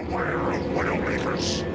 Beware of widowmakers.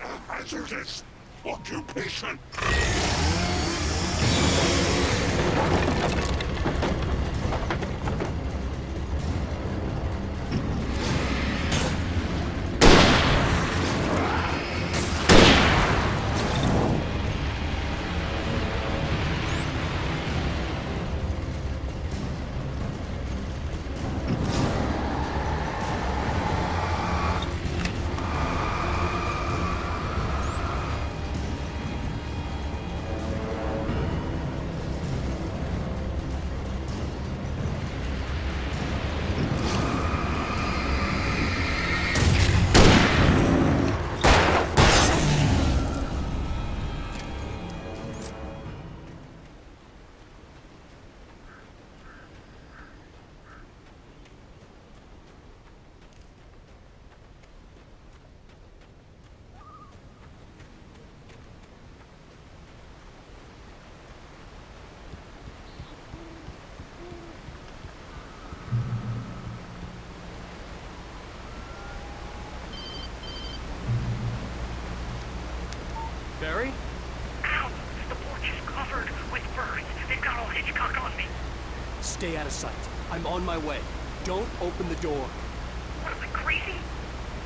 A hazardous occupation. Barry? Ow! The porch is covered with birds. They've got all Hitchcock on me. Stay out of sight. I'm on my way. Don't open the door. What, am I crazy?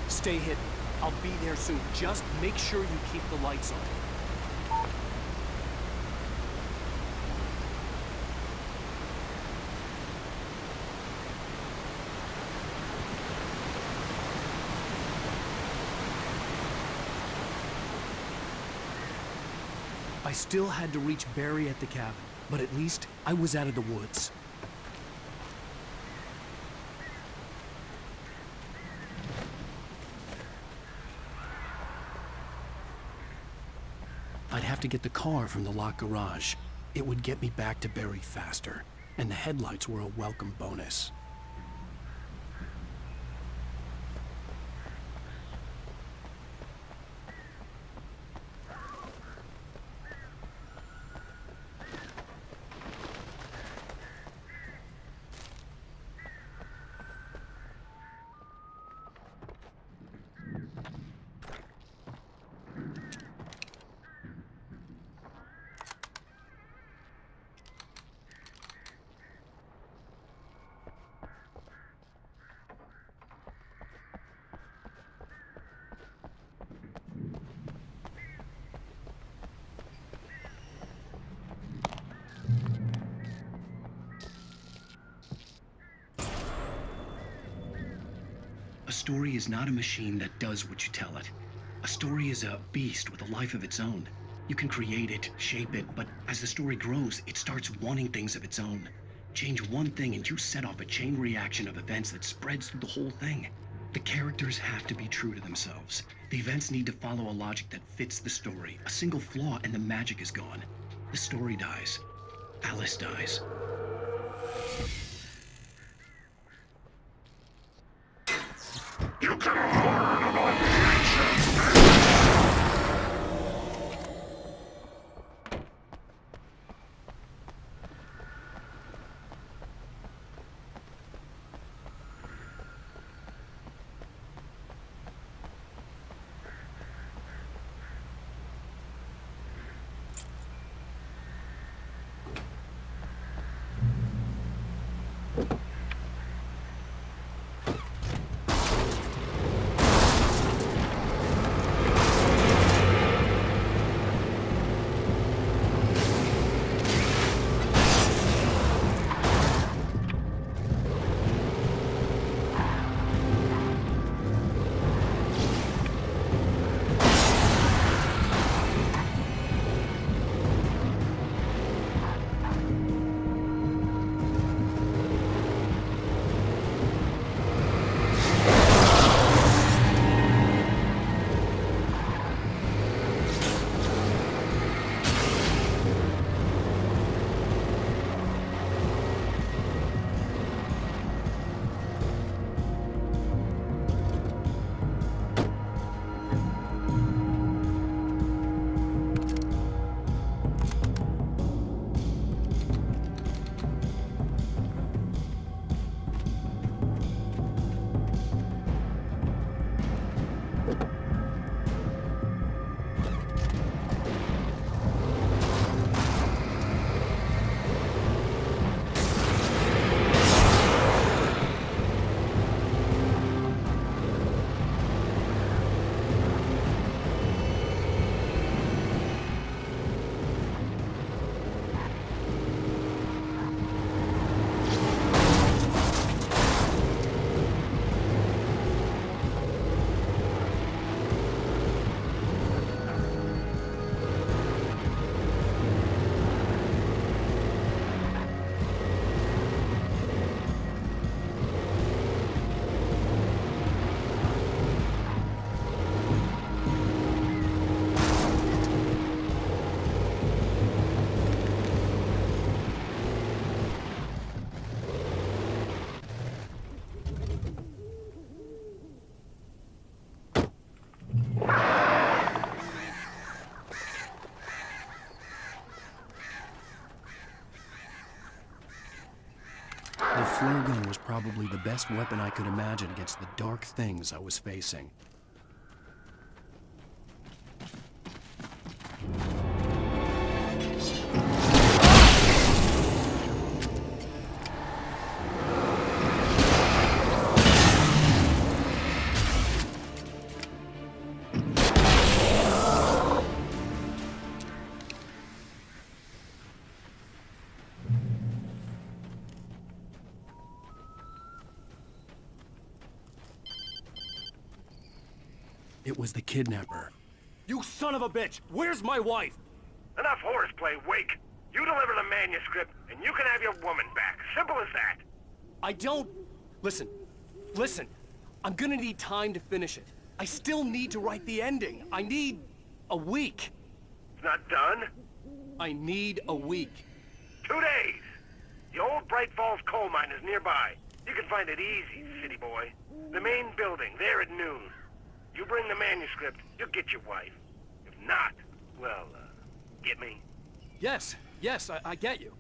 Stay hidden. I'll be there soon. Just make sure you keep the lights on. I still had to reach Barry at the cabin, but at least I was out of the woods. I'd have to get the car from the locked garage. It would get me back to Barry faster, and the headlights were a welcome bonus. A story is not a machine that does what you tell it. A story is a beast with a life of its own. You can create it, shape it, but as the story grows, it starts wanting things of its own. Change one thing and you set off a chain reaction of events that spreads through the whole thing. The characters have to be true to themselves. The events need to follow a logic that fits the story. A single flaw and the magic is gone. The story dies. Alice dies. You can learn about nature. The flare gun was probably the best weapon I could imagine against the dark things I was facing. It was the kidnapper. You son of a bitch! Where's my wife? Enough horseplay, Wake. You deliver the manuscript, and you can have your woman back. Simple as that. I don't... Listen. I'm gonna need time to finish it. I still need to write the ending. I need... a week. It's not done. I need a week. 2 days. The old Bright Falls coal mine is nearby. You can find it easy, city boy. The main building, there at noon. You bring the manuscript, you'll get your wife. If not, well, get me? Yes, I get you.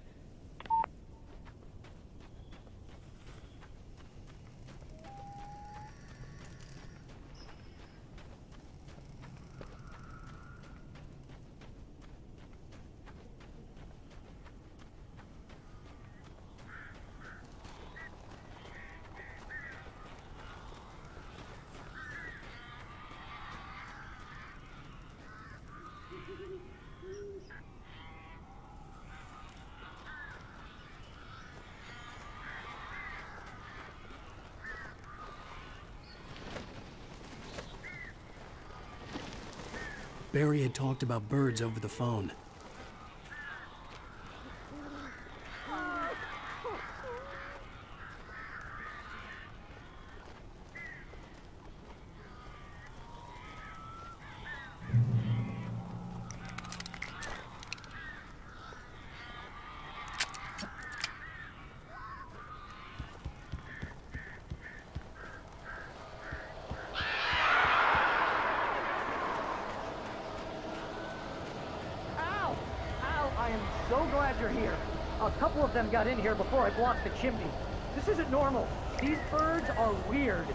Barry had talked about birds over the phone. I am so glad you're here. A couple of them got in here before I blocked the chimney. This isn't normal. These birds are weird.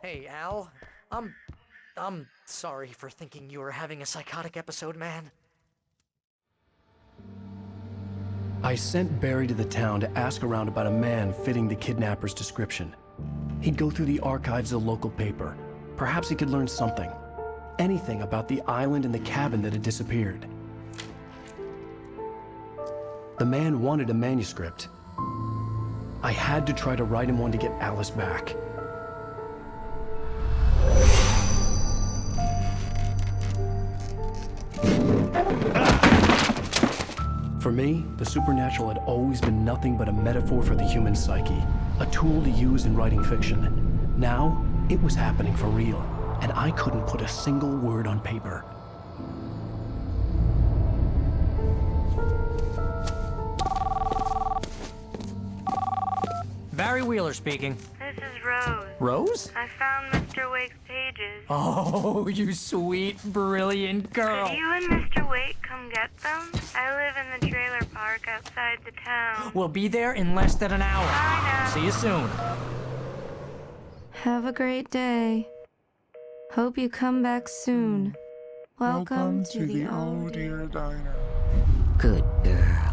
Hey, Al. I'm sorry for thinking you were having a psychotic episode, man. I sent Barry to the town to ask around about a man fitting the kidnapper's description. He'd go through the archives of the local paper. Perhaps he could learn something. Anything about the island and the cabin that had disappeared. The man wanted a manuscript. I had to try to write him one to get Alice back. For me, the supernatural had always been nothing but a metaphor for the human psyche, a tool to use in writing fiction. Now, it was happening for real, and I couldn't put a single word on paper. Barry Wheeler speaking. This is Rose. Rose? I found Mr. Wake's pages. Oh, you sweet, brilliant girl. Could you and Mr. Wake come get them? I live in the trailer park outside the town. We'll be there in less than an hour. Bye now. See you soon. Have a great day. Hope you come back soon. Welcome to the Oh Dear Diner. Good girl.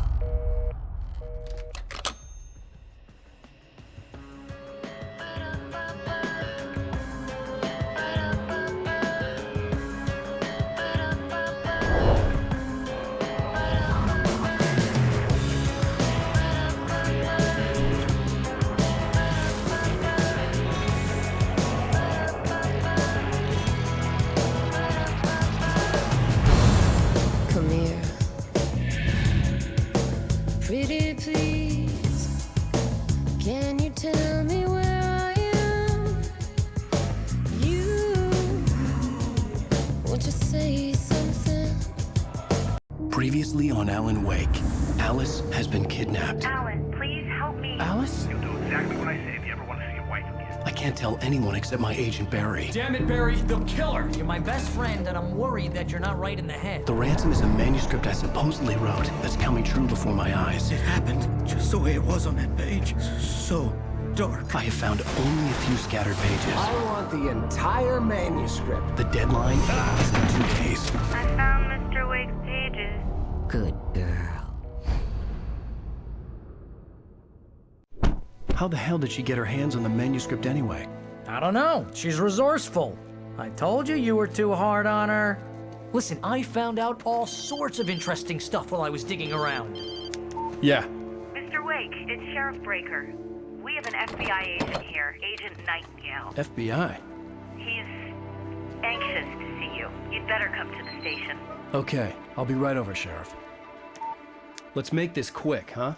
Come here. Pretty please. Can you tell me where I am? You. Won't you say something? Previously on Alan Wake, Alice has been kidnapped. Alan, please help me. Alice? You'll do exactly what I say if you ever want to see your wife again. I can't tell anyone except my agent Barry. Damn it, Barry, they'll kill her. You're my best friend, and I'm worried that you're not right in the head. The ransom is a manuscript I supposedly wrote that's coming true before my eyes. It happened just the way it was on that page. So dark. I have found only a few scattered pages. I want the entire manuscript. The deadline is in 2 days. I found Mr. Wake's pages. Good girl. How the hell did she get her hands on the manuscript anyway? I don't know. She's resourceful. I told you you were too hard on her. Listen, I found out all sorts of interesting stuff while I was digging around. Yeah. Mr. Wake, it's Sheriff Breaker. We have an FBI agent here, Agent Nightingale. FBI? He's anxious to see you. You'd better come to the station. Okay, I'll be right over, Sheriff. Let's make this quick, huh?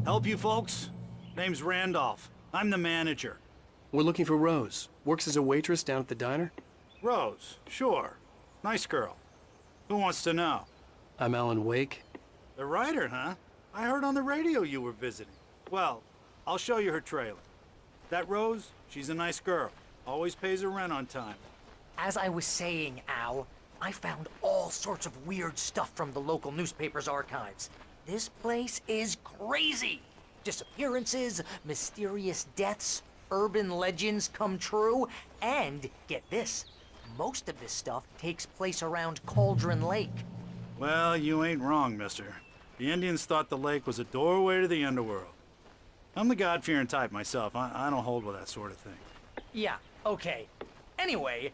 Help you folks? Name's Randolph. I'm the manager. We're looking for Rose. Works as a waitress down at the diner. Rose, sure. Nice girl. Who wants to know? I'm Alan Wake. The writer, huh? I heard on the radio you were visiting. Well, I'll show you her trailer. That Rose, she's a nice girl. Always pays her rent on time. As I was saying, Al, I found all sorts of weird stuff from the local newspaper's archives. This place is crazy. Disappearances, mysterious deaths, urban legends come true, and get this, most of this stuff takes place around Cauldron Lake. Well, you ain't wrong, mister. The Indians thought the lake was a doorway to the underworld. I'm the God-fearing type myself. I don't hold with that sort of thing. Yeah, okay. Anyway,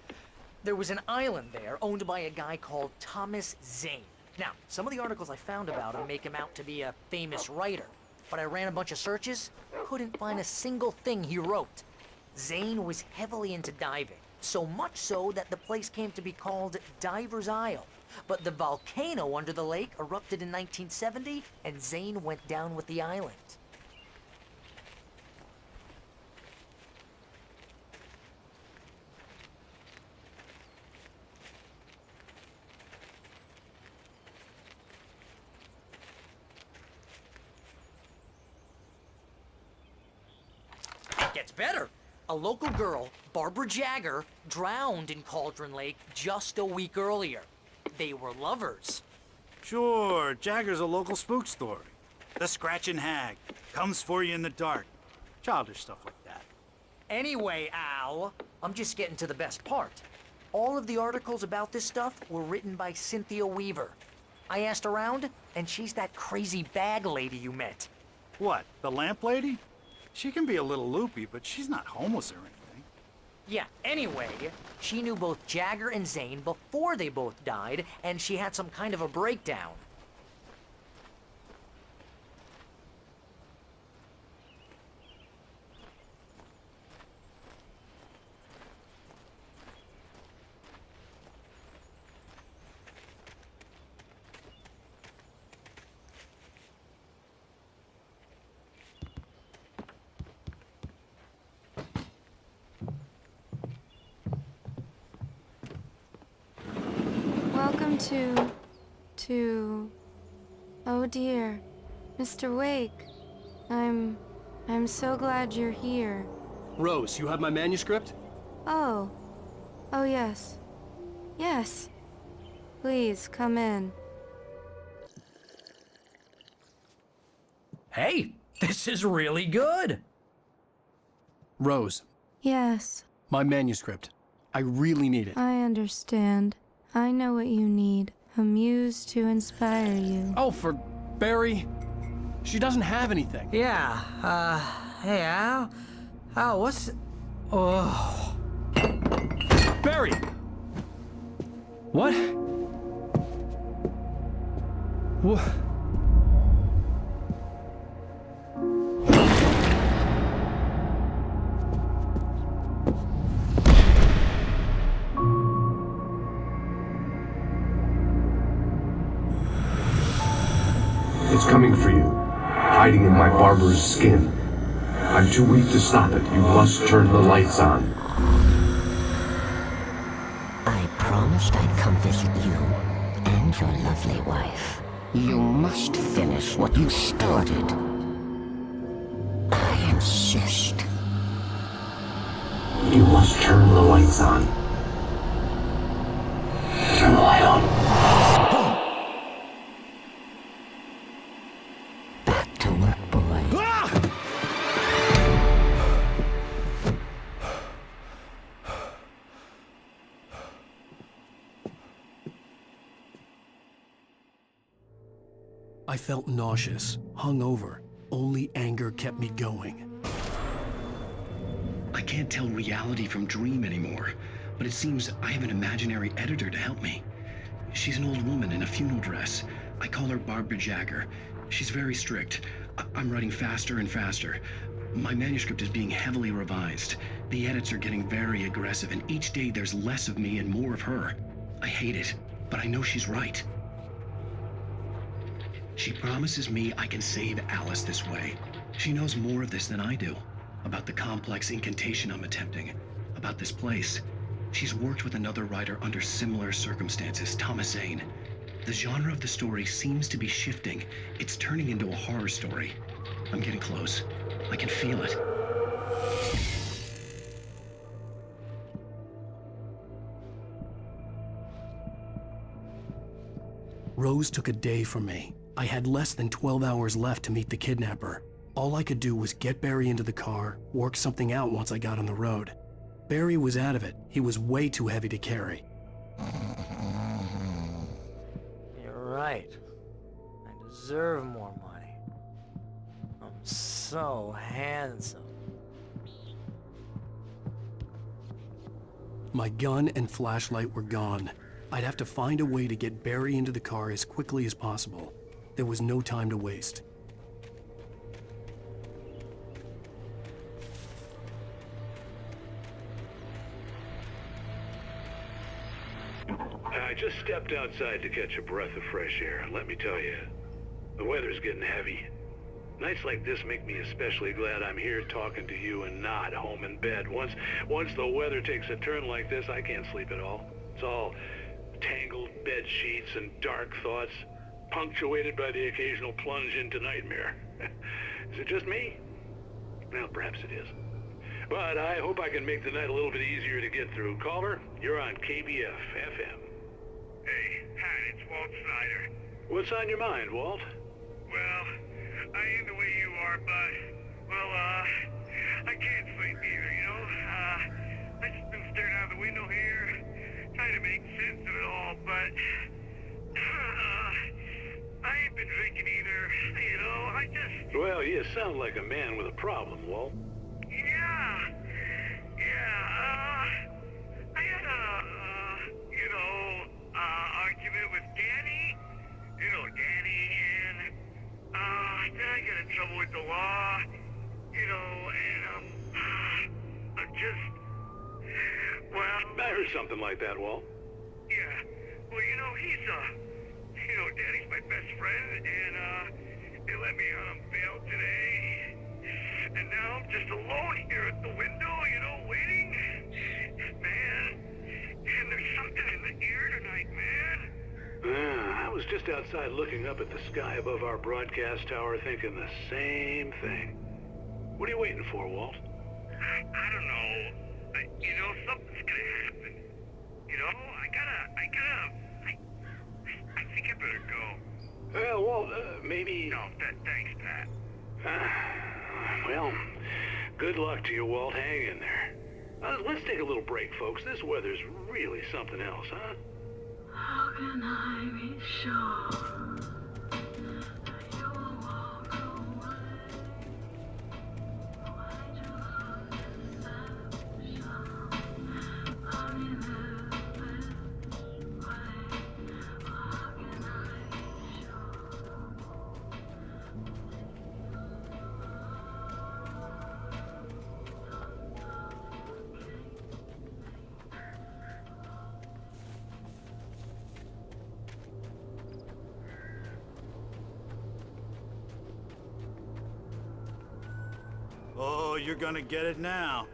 there was an island there owned by a guy called Thomas Zane. Now, some of the articles I found about him make him out to be a famous writer, but I ran a bunch of searches, couldn't find a single thing he wrote. Zane was heavily into diving, so much so that the place came to be called Diver's Isle. But the volcano under the lake erupted in 1970, and Zane went down with the island. It gets better. A local girl, Barbara Jagger, drowned in Cauldron Lake just a week earlier. They were lovers. Sure, Jagger's a local spook story. The Scratching Hag comes for you in the dark. Childish stuff like that. Anyway, Al, I'm just getting to the best part. All of the articles about this stuff were written by Cynthia Weaver. I asked around, and she's that crazy bag lady you met. What, the lamp lady? She can be a little loopy, but she's not homeless or anything. Yeah, anyway, she knew both Jagger and Zane before they both died, and she had some kind of a breakdown. Welcome to... Oh dear, Mr. Wake. I'm so glad you're here. Rose, you have my manuscript? Oh. Oh yes. Yes. Please, come in. Hey, this is really good. Rose, Yes, my manuscript. I really need it. I understand. I know what you need. A muse to inspire you. Oh, for Barry? She doesn't have anything. Yeah, hey, Al? Al, what's... Oh... Barry! What? What? It's coming for you, hiding in my barber's skin. I'm too weak to stop it. You must turn the lights on. I promised I'd come visit you and your lovely wife. You must finish what you started. I insist. You must turn the lights on. Turn the light on. Back to work, boy. I felt nauseous, hungover. Only anger kept me going. I can't tell reality from dream anymore, but it seems I have an imaginary editor to help me. She's an old woman in a funeral dress. I call her Barbara Jagger. She's very strict. I'm writing faster and faster. My manuscript is being heavily revised. The edits are getting very aggressive, and each day there's less of me and more of her. I hate it, but I know she's right. She promises me I can save Alice this way. She knows more of this than I do. About the complex incantation I'm attempting. About this place. She's worked with another writer under similar circumstances, Thomas Zane. The genre of the story seems to be shifting. It's turning into a horror story. I'm getting close. I can feel it. Rose took a day from me. I had less than 12 hours left to meet the kidnapper. All I could do was get Barry into the car, work something out once I got on the road. Barry was out of it. He was way too heavy to carry. You're right. I deserve more money. I'm so handsome. My gun and flashlight were gone. I'd have to find a way to get Barry into the car as quickly as possible. There was no time to waste. I just stepped outside to catch a breath of fresh air, and let me tell you, the weather's getting heavy. Nights like this make me especially glad I'm here talking to you and not home in bed. Once the weather takes a turn like this, I can't sleep at all. It's all tangled bed sheets and dark thoughts, punctuated by the occasional plunge into nightmare. Is it just me? Well, perhaps it is. But I hope I can make the night a little bit easier to get through. Caller, you're on KBF FM. Hey, Pat, it's Walt Snyder. What's on your mind, Walt? Well, I ain't the way you are, but, well, I can't sleep either, you know? window here, trying to make sense of it all, but I ain't been drinking either. You know, I just... Well, you sound like a man with a problem, Walt. Yeah. I had a, argument with Danny. You know, Danny, and, then I got in trouble with the law. You know, and, I'm just... Well... I heard something like that, Walt. Yeah. Well, you know, he's, Danny's my best friend, and, they let me on bail today. And now I'm just alone here at the window, you know, waiting. Man, and there's something in the air tonight, man. I was just outside looking up at the sky above our broadcast tower thinking the same thing. What are you waiting for, Walt? I don't know. You know, something's gonna happen. You know, I think I better go. Well, Walt, maybe... No, thanks, Pat. Well, good luck to you, Walt. Hang in there. Let's take a little break, folks. This weather's really something else, huh? How can I be sure that you will walk away? Why do love deception? I'm in the best way. How can I be sure? Oh, you're gonna get it now.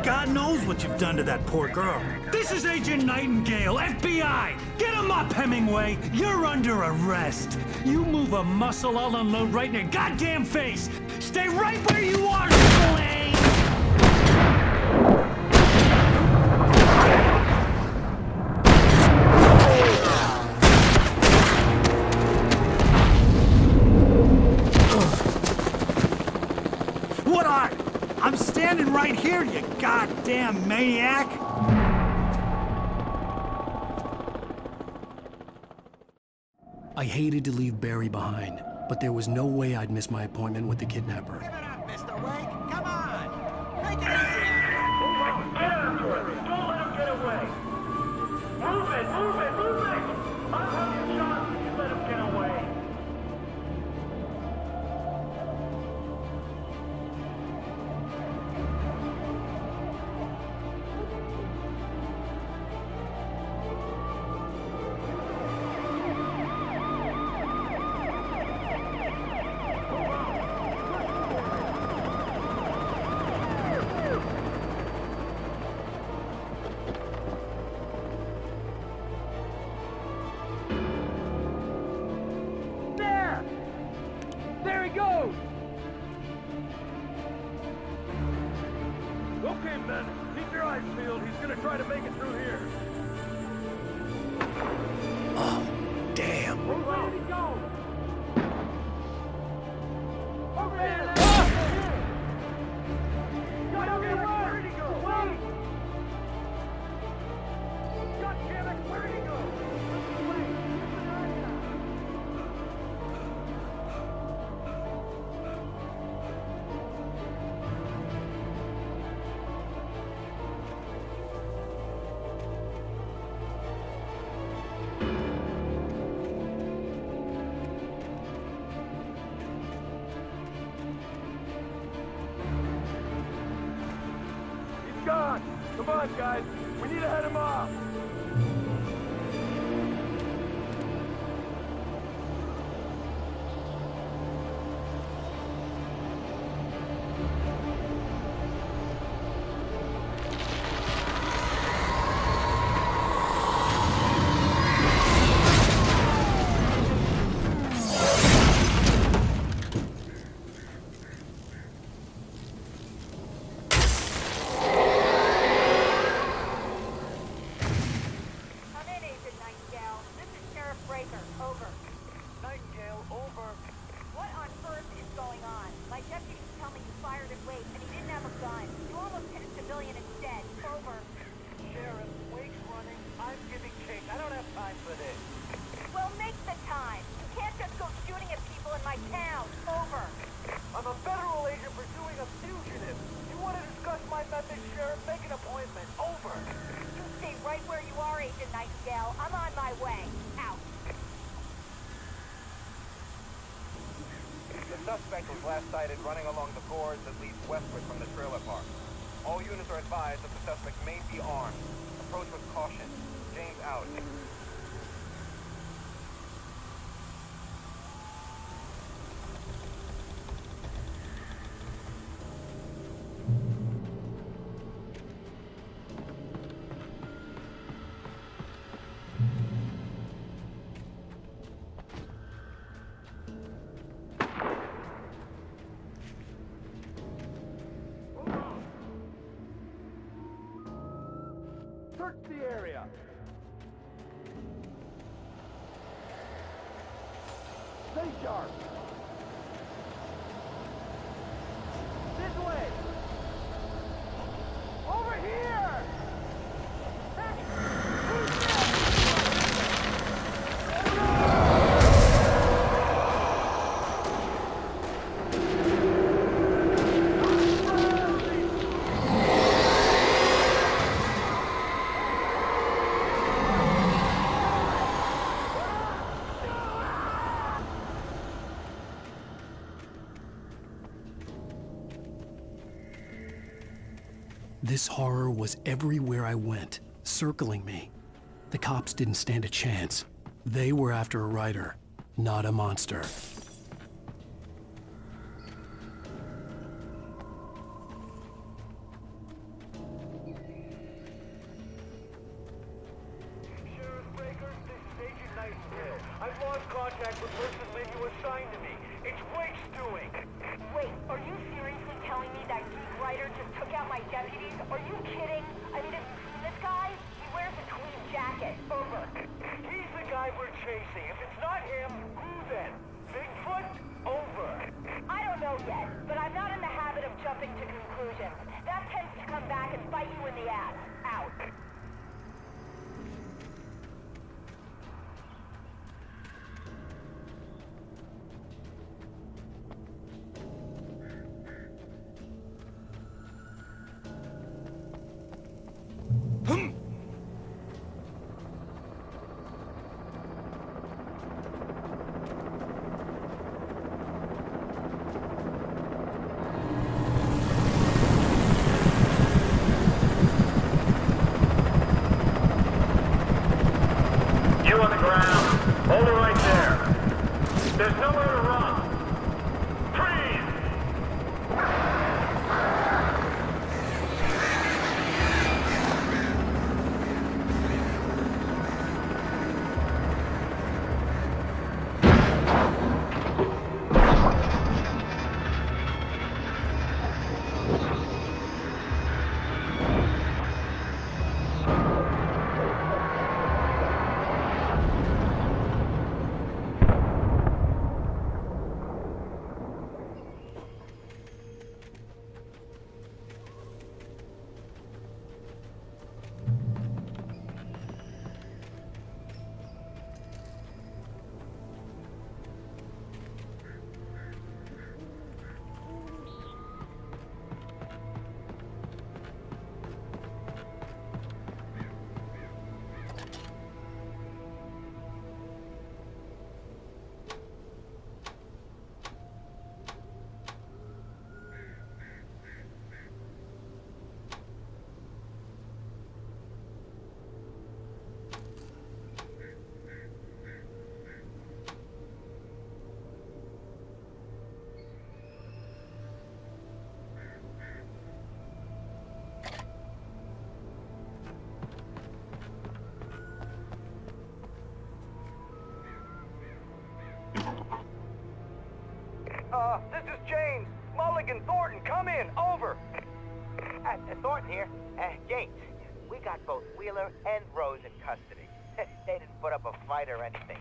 God knows what you've done to that poor girl. This is Agent Nightingale, FBI! Get him up, Hemingway! You're under arrest! You move a muscle, I'll unload right in your goddamn face! Stay right where you are, Slane! What are you? I'm standing right here, you goddamn maniac! I hated to leave Barry behind, but there was no way I'd miss my appointment with the kidnapper. Give it up, Mr. Wake. Come on. Take it easy. Move on. Get after him. Don't let him get away. Move it. I'll have you shot if you let him get away. There he goes! Okay, men. Keep your eyes peeled. He's gonna try to make it through here. Oh, damn. Where did he go? Over there! Where did he go? Wait! God damn it! Where did he go? Gone. Come on, guys. We need to head him off. suspect was last sighted running along the boards that lead westward from the trailer park. All units are advised that the suspect may be armed. Approach with caution. James out. Search the area! Stay sharp! This way! Over here! This horror was everywhere I went, circling me. The cops didn't stand a chance. They were after a writer, not a monster. I've lost contact with person Lydia was assigned to me. It's Blake's doing. Wait, are you seriously telling me that geek writer just took out my deputies? Are you kidding? I mean, have you seen this guy? He wears a tweed jacket. Over. He's the guy we're chasing. If it's not him, who then? Bigfoot? Over. I don't know yet, but I'm not in the habit of jumping to conclusions. That tends to come back and bite you in the ass. Out. You on the ground. Hold it right there. There's nowhere to run. Freeze! This is James. Mulligan, Thornton, come in. Over. Thornton here. James, we got both Wheeler and Rose in custody. They didn't put up a fight or anything.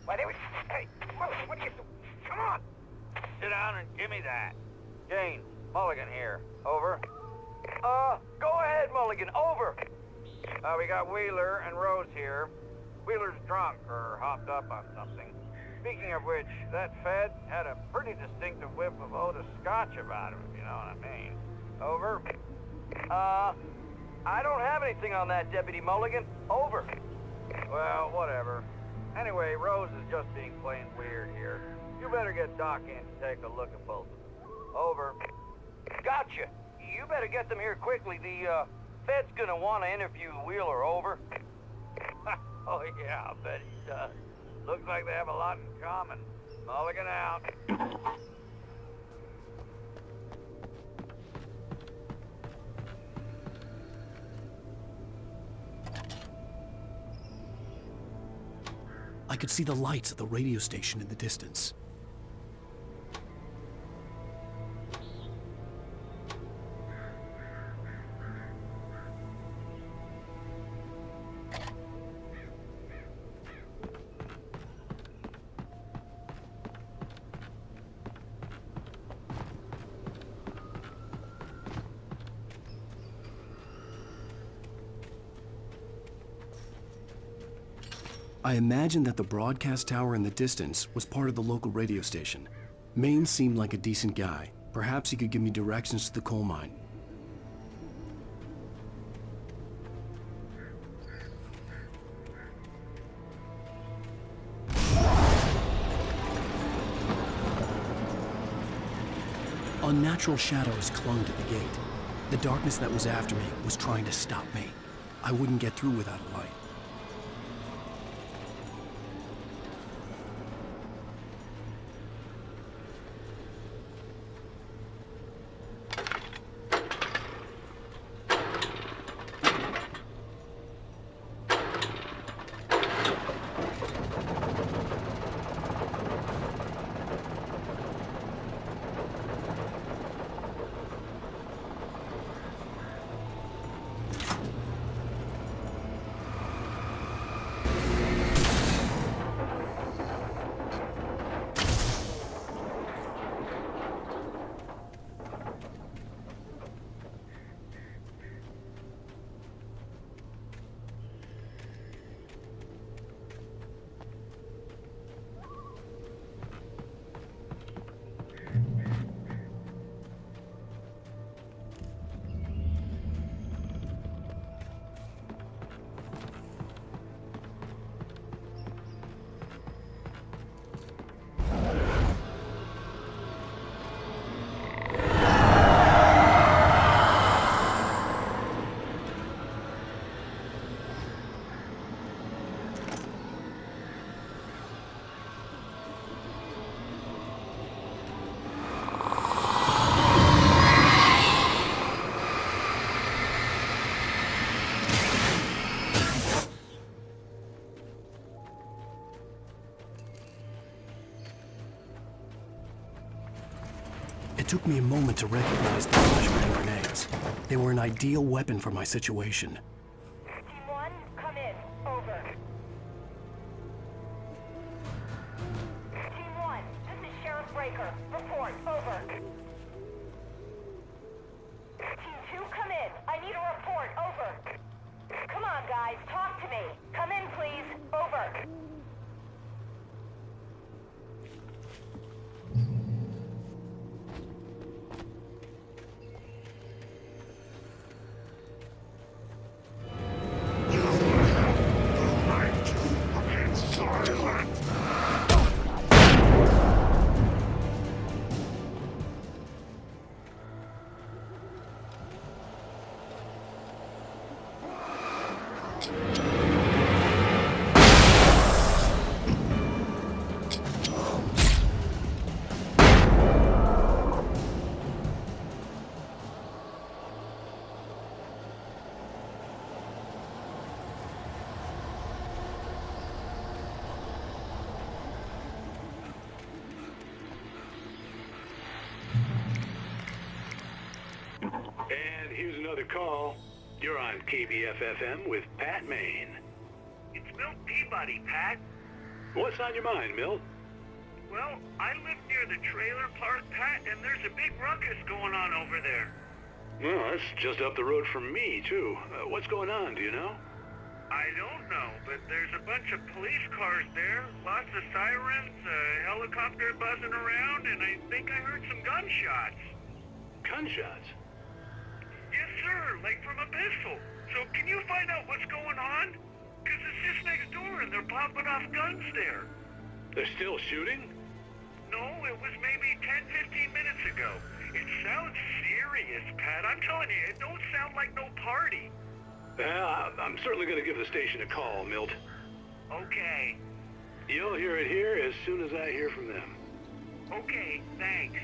Why, they were... Hey, Mulligan, what are you doing? Come on! Sit down and give me that. James, Mulligan here. Over. Go ahead, Mulligan. Over. We got Wheeler and Rose here. Wheeler's drunk or hopped up on something. Speaking of which, that Fed had a pretty distinctive whiff of Oda Scotch about him, if you know what I mean. Over. I don't have anything on that, Deputy Mulligan. Over. Well, whatever. Anyway, Rose is just being plain weird here. You better get Doc in to take a look at both of them. Over. Gotcha. You better get them here quickly. The, Fed's gonna want to interview Wheeler. Over. Oh, yeah, I bet he does. Looks like they have a lot in common. Mulligan out. I could see the lights of the radio station in the distance. I imagined that the broadcast tower in the distance was part of the local radio station. Maine seemed like a decent guy. Perhaps he could give me directions to the coal mine. Unnatural shadows clung to the gate. The darkness that was after me was trying to stop me. I wouldn't get through without a light. It took me a moment to recognize the flashbang grenades. They were an ideal weapon for my situation. Team 1, come in. Over. Team 1, this is Sheriff Breaker. Report. Over. Team 2, come in. I need a report. Over. Come on, guys. Talk to me. Come in, please. Over. And here's another call. You're on KBF-FM with Pat Maine. It's Milt Peabody, Pat. What's on your mind, Milt? Well, I live near the trailer park, Pat, and there's a big ruckus going on over there. Well, that's just up the road from me, too. What's going on, do you know? I don't know, but there's a bunch of police cars there, lots of sirens, a helicopter buzzing around, and I think I heard some gunshots. Gunshots? Yes, sir, like from a pistol. So can you find out what's going on? Because it's just next door and they're popping off guns there. They're still shooting? No, it was maybe 10, 15 minutes ago. It sounds serious, Pat. I'm telling you, it don't sound like no party. I'm certainly going to give the station a call, Milt. Okay. You'll hear it here as soon as I hear from them. Okay, thanks.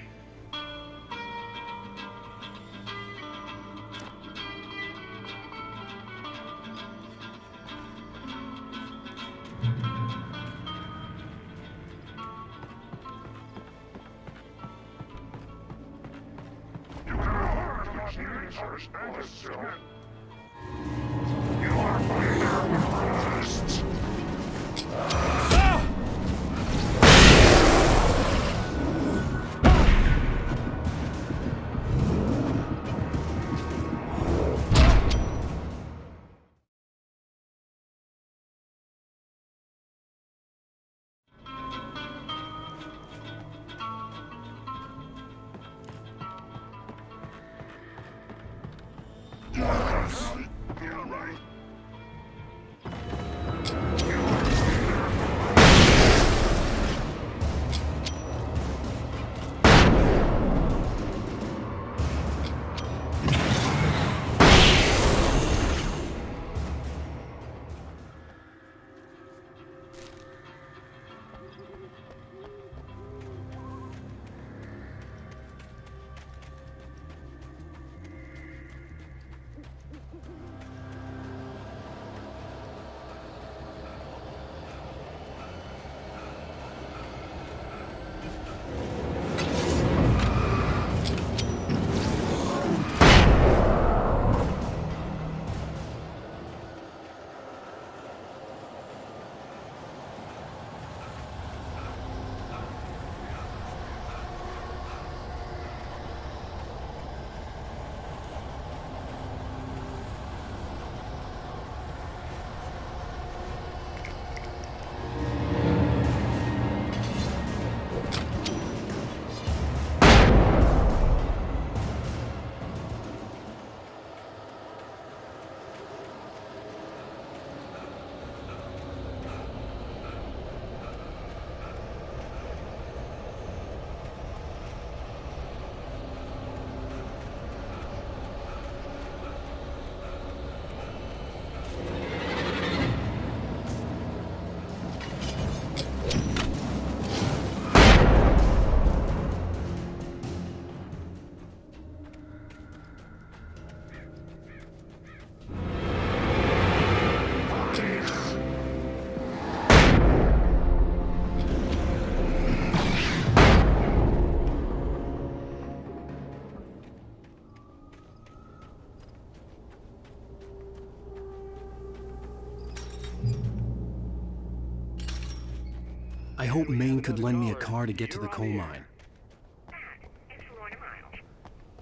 I hope Maine could lend me a car to get to the coal mine.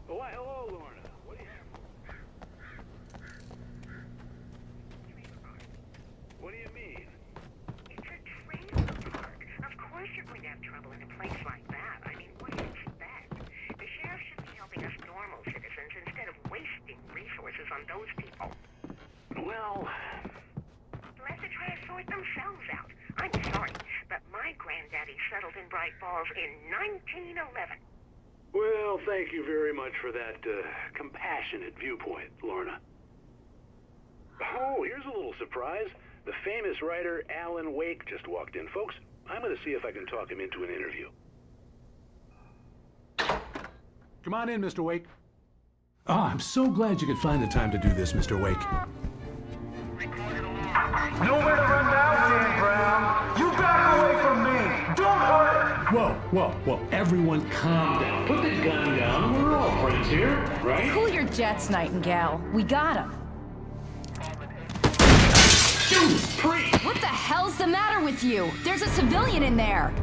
Oh, hello, Lorna. What do you mean? It's a trailer park. Of course you're going to have trouble in a place like that. I mean, what do you expect? The sheriff should be helping us normal citizens instead of wasting resources on those people. Well... They'll have to try to sort themselves out. I'm sorry, but my granddaddy settled in Bright Falls in 1911. Well, thank you very much for that compassionate viewpoint, Lorna. Oh, here's a little surprise. The famous writer Allan Uэйk just walked in. Folks, I'm going to see if I can talk him into an interview. Come on in, Mr. Uэйk. Oh, I'm so glad you could find the time to do this, Mr. Uэйk. Nowhere to run now, Dan Brown. You back away from me. Don't hurt. Whoa. Everyone calm down. Put the gun down. We're all friends here, right? Cool your jets, Nightingale. We got him. What the hell's the matter with you? There's a civilian in there.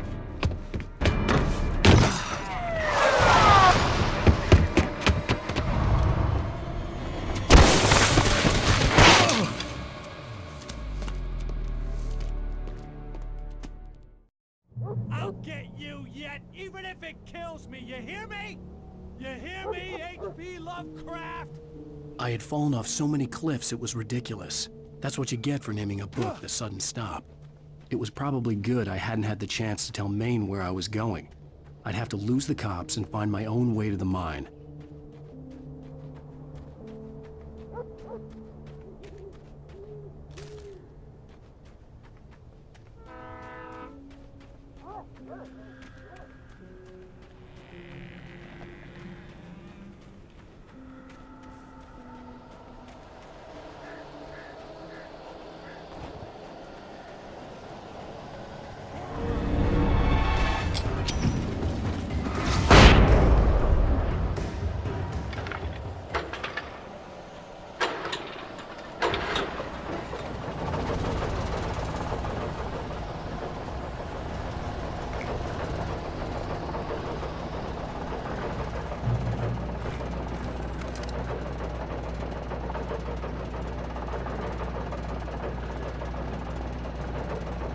I'll get you yet, even if it kills me. You hear me? You hear me, H.P. Lovecraft? I had fallen off so many cliffs it was ridiculous. That's what you get for naming a book The Sudden Stop. It was probably good I hadn't had the chance to tell Maine where I was going. I'd have to lose the cops and find my own way to the mine.